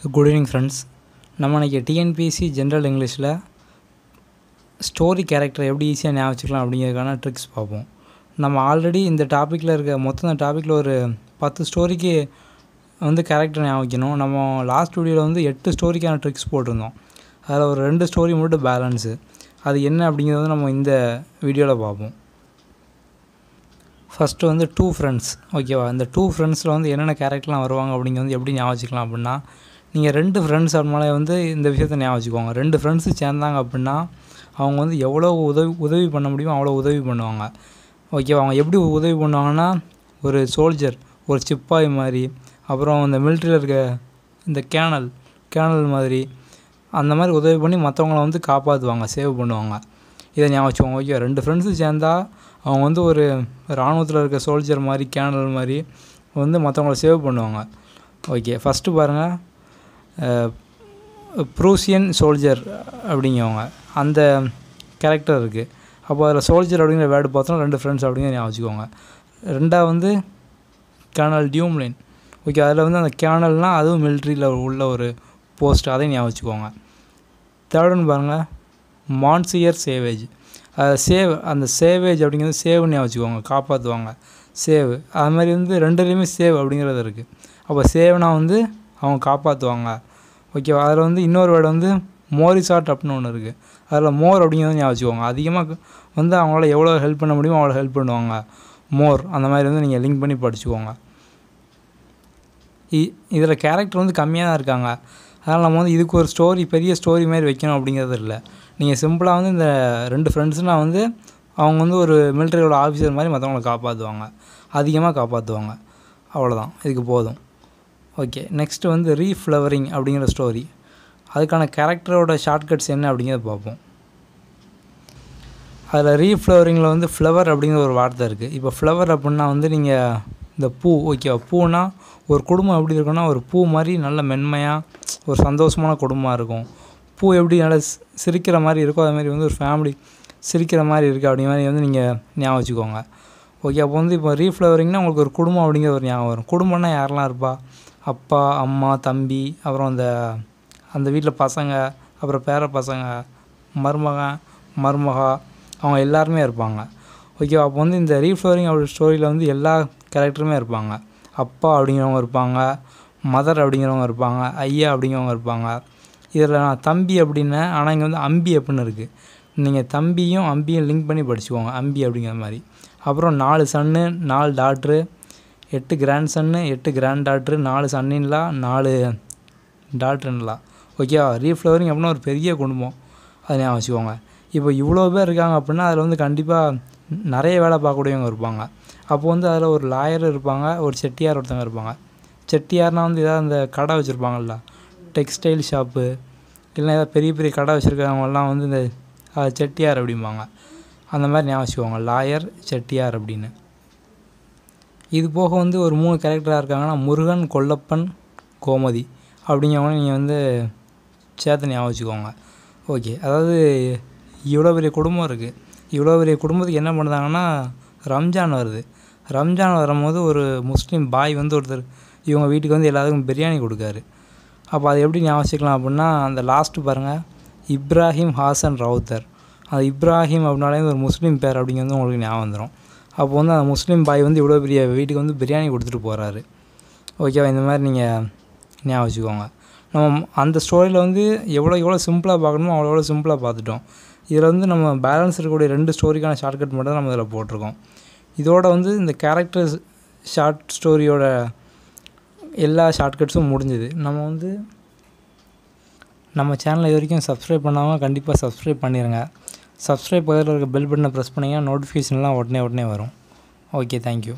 Good evening friends. நம்ம இன்னைக்கு TNPSC general இங்கிலீஷில் ஸ்டோரி கேரக்டர் எப்படி ஈஸியாக ஞாபகம் வச்சுக்கலாம் அப்படிங்கிறதுக்கான ட்ரிக்ஸ் பார்ப்போம். நம்ம ஆல்ரெடி இந்த டாப்பிக்கில் இருக்க மொத்தம் டாப்பிக்கில் ஒரு 10 ஸ்டோரிக்கு கேரக்டர் ஞாபகம் வைக்கணும். நம்ம லாஸ்ட் வீடியோவில் 8 ஸ்டோரிக்கான ட்ரிக்ஸ் போட்டிருந்தோம். அதில் ஒரு 2 ஸ்டோரி மட்டும் பேலன்ஸு. அது என்ன அப்படிங்கிறது நம்ம இந்த வீடியோவில் பார்ப்போம். First 2 friends. ஓகேவா? இந்த 2 ஃப்ரெண்ட்ஸில் என்னென்ன கேரக்டர்லாம் வருவாங்க அப்படிங்கிறது எப்படி ஞாபகம் வச்சுக்கலாம் அப்படின்னா, நீங்கள் 2 ஃப்ரெண்ட்ஸ் அப்படின்னாலே இந்த விஷயத்தை ஞாபகம் வச்சுக்கோங்க. 2 ஃப்ரெண்ட்ஸு சேர்ந்தாங்க அப்படின்னா அவங்க எவ்வளோ உதவி பண்ண முடியுமோ அவ்வளோ உதவி பண்ணுவாங்க. ஓகேவா? அவங்க எப்படி உதவி பண்ணுவாங்கன்னா, ஒரு சோல்ஜர், ஒரு சிப்பாய் மாதிரி, அப்புறம் இந்த மிலிட்ரியில் இருக்க இந்த கேனல் மாதிரி, அந்த மாதிரி உதவி பண்ணி மற்றவங்கள காப்பாற்றுவாங்க, சேவ் பண்ணுவாங்க. இதை ஞாபகம் வச்சுக்கோங்க. ஓகே, 2 ஃப்ரெண்ட்ஸு சேர்ந்தால் அவங்க ஒரு இராணுவத்தில் இருக்க சோல்ஜர் மாதிரி, கேனல் மாதிரி மற்றவங்கள சேவ் பண்ணுவாங்க. ஓகே, ஃபஸ்ட்டு பாருங்கள், ப்ரூசியன் சோல்ஜர் அப்படிங்கிறவங்க அந்த கேரக்டர் இருக்குது. அப்போ அதில் சோல்ஜர் அப்படிங்கிற வேர்டு பார்த்தோன்னா 2 ஃப்ரெண்ட்ஸ் அப்படிங்கிற ஞாபகம் வச்சுக்கோங்க. ரெண்டாவது கேர்னல் டியூம்லின். ஓகே, அதில் அந்த கேர்னல்னால் அதுவும் மிலிட்ரியில் உள்ள ஒரு போஸ்ட், அதையும் ஞாபகம் வச்சுக்கோங்க. தேர்ட் ஒன் பாருங்கள், மான்சியர் சேவேஜ். அந்த சேவேஜ் அப்படிங்கிறது சேவ்னு ஞாபகம் வச்சுக்கோங்க, காப்பாற்றுவாங்க, சேவ். அது மாதிரி ரெண்டுலேயுமே சேவ் அப்படிங்கிறது இருக்குது. அப்போ சேவ்னா அவங்க காப்பாற்றுவாங்க. ஓகேவா? அதில் இன்னொரு வேர்டு மோரிசாட் அப்படின்னு ஒன்று இருக்குது. அதில் மோர் அப்படிங்கிறத ஞாபகம் வச்சுக்கோங்க. அதிகமாக அவங்களால எவ்வளோ ஹெல்ப் பண்ண முடியுமோ அவ்வளோ ஹெல்ப் பண்ணுவாங்க, மோர். அந்த மாதிரி நீங்கள் லிங்க் பண்ணி படிச்சுக்கோங்க. இதில் கேரக்டர் கம்மியாக தான் இருக்காங்க. அதனால் நம்ம இதுக்கு ஒரு ஸ்டோரி, பெரிய ஸ்டோரி மாதிரி வைக்கணும் அப்படிங்கிறது இல்லை. நீங்கள் சிம்பிளாக இந்த 2 ஃப்ரெண்ட்ஸ்னால் அவங்க ஒரு மிலிட்ரியோட ஆஃபீஸர் மாதிரி மற்றவங்களை காப்பாற்றுவாங்க, அதிகமாக காப்பாற்றுவாங்க. அவ்வளோதான், இதுக்கு போதும். ஓகே, நெக்ஸ்ட்டு ரீஃப்ளவரிங் அப்படிங்கிற ஸ்டோரி. அதுக்கான கேரக்டரோட ஷார்ட்கட்ஸ் என்ன அப்படிங்கிறத பார்ப்போம். அதில் ரீஃப்ளவரிங்கில் ஃப்ளவர் அப்படிங்கிற ஒரு வார்த்தை இருக்குது. இப்போ ஃப்ளவர் அப்படின்னா நீங்கள் இந்த பூ. ஓகேவா? பூனா ஒரு குடும்பம் எப்படி இருக்குன்னா, ஒரு பூ மாதிரி நல்ல மென்மையாக ஒரு சந்தோஷமான குடும்பமாக இருக்கும். பூ எப்படி நல்லா சிரிக்கிற மாதிரி இருக்கோ, அதுமாதிரி ஒரு ஃபேமிலி சிரிக்கிற மாதிரி இருக்குது அப்படிங்கிற மாதிரி நீங்கள் ஞாபகம் வச்சுக்கோங்க. ஓகே, அப்போ இப்போ ரீஃப்ளவரிங்னா உங்களுக்கு ஒரு குடும்பம் அப்படிங்கிற ஒரு ஞாபகம் வரும். குடும்பம்னா யாரெல்லாம் இருப்பா? அப்பா, அம்மா, தம்பி, அப்புறம் அந்த வீட்டில் பசங்க, அப்புறம் பேர பசங்க, மருமகா, அவங்க எல்லாருமே இருப்பாங்க. ஓகேவா? அப்போ இந்த ரீஃப்ளவரிங் அப்படி ஸ்டோரியில் எல்லா கேரக்டருமே இருப்பாங்க. அப்பா அப்படிங்கிறவங்க இருப்பாங்க, மதர் அப்படிங்கிறவங்க இருப்பாங்க, ஐயா அப்படிங்கிறவங்க இருப்பாங்க. இதில் நான் தம்பி அப்படின்னேன், ஆனால் இங்கே அம்பி அப்படின்னு இருக்குது. நீங்கள் தம்பியும் அம்பியும் லிங்க் பண்ணி படிச்சுக்கோங்க, அம்பி அப்படிங்கிற மாதிரி. அப்புறம் 4 சன்னு, 4 டாட்ரு, 8 கிராண்ட் சன்னு, 8 கிராண்ட் டாட்ரு, 4 சன்னின்லா, 4 டாட்ருன்லா. ஓகேவா? ரீஃப்ளவரிங் அப்படின்னா ஒரு பெரிய குடும்பம், அதை ஞாபகம் வச்சுக்கோங்க. இப்போ இவ்வளோ பேர் இருக்காங்க அப்படின்னா அதில் கண்டிப்பாக நிறைய வேலை பார்க்கக்கூடியவங்க இருப்பாங்க. அப்போ அதில் ஒரு லாயர் இருப்பாங்க, ஒரு செட்டியார் ஒருத்தவங்க இருப்பாங்க. செட்டியார்னால் ஏதாவது அந்த கடை வச்சுருப்பாங்கள்ல, டெக்ஸ்டைல் ஷாப்பு, இல்லைன்னா ஏதாவது பெரிய பெரிய கடை வச்சுருக்கிறவங்கலாம் இந்த செட்டியார் அப்படிம்பாங்க. அந்த மாதிரி ஞாபகம் வச்சுக்கோங்க, லாயர், செட்டியார் அப்படின்னு. இது போக ஒரு 3 கேரக்டராக இருக்காங்கன்னா, முருகன், கொல்லப்பன், கோமதி அப்படிங்கிறவங்க நீங்கள் சேர்த்து ஞாபகம் வச்சுக்கோங்க. ஓகே, அதாவது இவ்வளோ பெரிய குடும்பம் இருக்குது. இவ்வளோ பெரிய குடும்பத்துக்கு என்ன பண்ணுறாங்கன்னா, ரம்ஜான் வருது. ரம்ஜான் வரும்போது ஒரு முஸ்லீம் பாய் ஒருத்தர் இவங்க வீட்டுக்கு எல்லாத்துக்கும் பிரியாணி கொடுக்காரு. அப்போ அதை எப்படி ஞாபகம் வச்சுக்கலாம் அப்படின்னா, அந்த லாஸ்ட்டு பாருங்கள், இப்ராஹிம் ஹாசன் ரவுத்தர். அந்த இப்ராஹிம் அப்படின்னாலே ஒரு முஸ்லீம் பேர் அப்படிங்கிறது உங்களுக்கு ஞாபகம் வந்துடும். அப்போ அந்த முஸ்லீம் பாய் இவ்வளோ பெரிய வீட்டுக்கு பிரியாணி கொடுத்துட்டு போகிறாரு. ஓகேவா? இந்த மாதிரி நீங்கள் ஞாபகம் வச்சுக்கோங்க. நம்ம அந்த ஸ்டோரியில் எவ்வளோ சிம்பிளாக பார்க்கணுமோ அவ்வளோ சிம்பிளாக பார்த்துட்டோம். இதில் நம்ம பேலன்ஸ் இருக்கக்கூடிய 2 ஸ்டோரிக்கான ஷார்ட்கட் மட்டும் நம்ம இதில் போட்டிருக்கோம். இதோட இந்த கேரக்டர் ஷார்ட் ஸ்டோரியோட எல்லா ஷார்ட்கட்ஸும் முடிஞ்சுது. நம்ம சேனலை இது வரைக்கும் சப்ஸ்கிரைப் பண்ணாமல் கண்டிப்பாக சப்ஸ்கிரைப் பண்ணிடுங்க. சப்ஸ்கிரைப் பக்கத்தில் இருக்க பெல் பட்டனை ப்ரெஸ் பண்ணிங்கன்னா நோட்டிஃபிகேஷன்லாம் உடனே வரும். Okay, thank you.